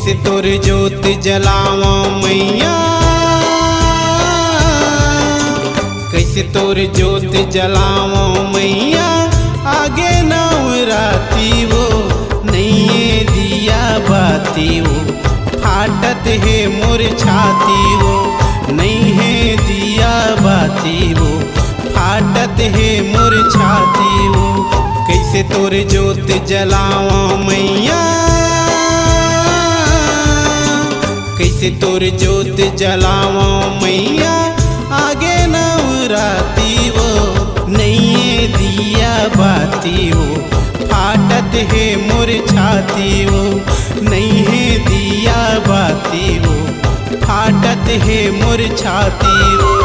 कैसे तोर जोत जलावा मैया, कैसे तोर जोत जलावा मैया। आगे नवराती वो नहीं दिया बाती वो, फाटत है मोर छाती वो नहीं है दिया बाती वो, फाटत है मोर छाती वो। कैसे तोर जोत जलावा मैया, कैसे तोर जोत जलावा मैया। आगे नवराती वो नहीं दिया बाती वो, फाटत है मोर छाती वो नहीं है दिया बाती वो, फाटत है मोर छाती वो।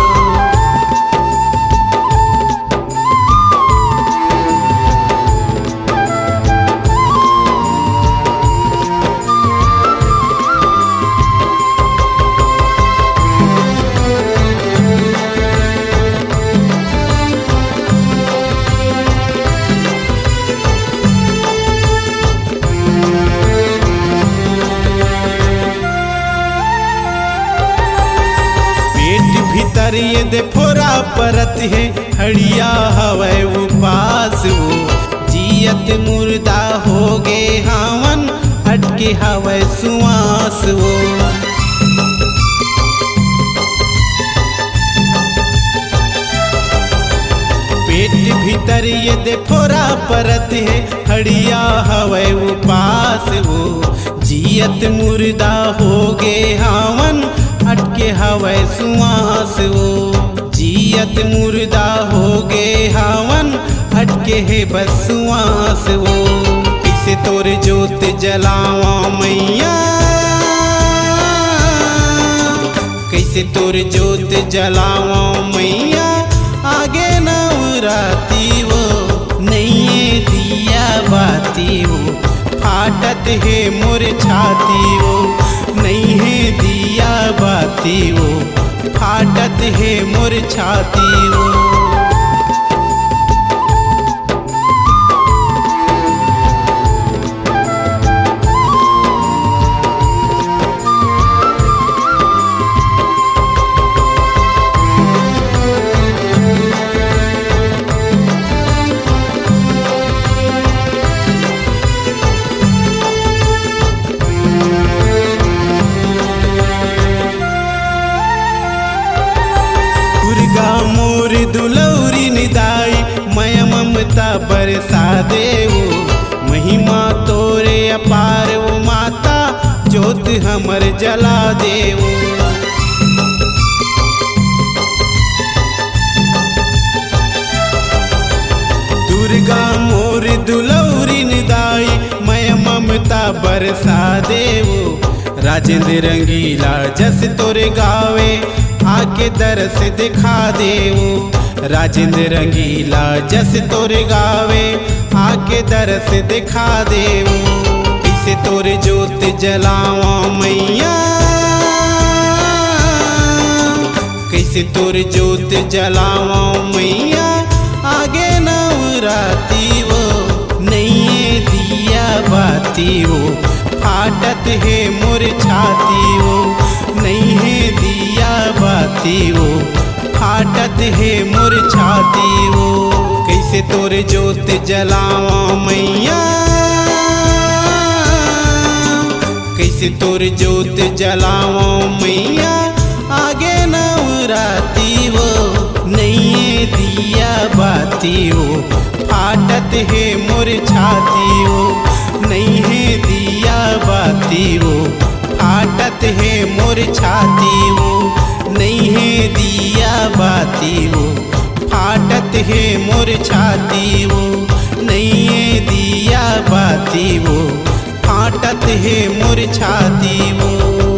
भीतर ये दे फोरा परत है हड़िया हवै उपास वो, जियत मुर्दा हो गे हावन हटके हवै सुआस वो। पेट भीतर ये दे फोरा परत है हड़िया हवै उपास वो, जियत मुर्दा हो गे हावन अटके हवै सुआस वो। जियत मुर्दा हो गे हावन अटके है बस सुआस वो। कैसे तोर जोत जलावा मैया, कैसे तोर जोत जलावा मैया। आगे नवराती वो नहीं दिया बाती वो, फाटत है मोर छाती वो नहीं है दिया बाती वो, फाटत है मोर छाती वो। मोर दुलौरी निदाई मैं ममता बरसा देवो, महिमा तोरे अपार वो माता जोत हमर जला देवो। दुर्गा मोर दुलौरी निदाई मैं ममता बरसा देवो, राजेंद्र रंगीला जस तोरे गावे आके दरस दिखा देवो। राजेंद्र रंगीला जस तोरे गावे आके दरस दिखा देवो। कैसे तोरे जोत जलावा मैया, कैसे तोरे जोत जलावा मैया। आगे नवराती वो नहीं दिया बाती वो, फाटत है मोर छाती वो नहीं है दिया बाती वो, फाटत है मोर छाती वो। कैसे तोर जोत जलावा मैया, कैसे तोर जोत जलावा मैया। आगे नवराती वो नहीं दिया बाती वो, फाटत है मोर छाती वो नहीं है दिया बाती वो, फाटत है मोर छाती वो नहीं है दिया बाती वो, फाटत है मोर छाती वो नहीं है दिया बाती वो, फाटत है मोर छाती वो।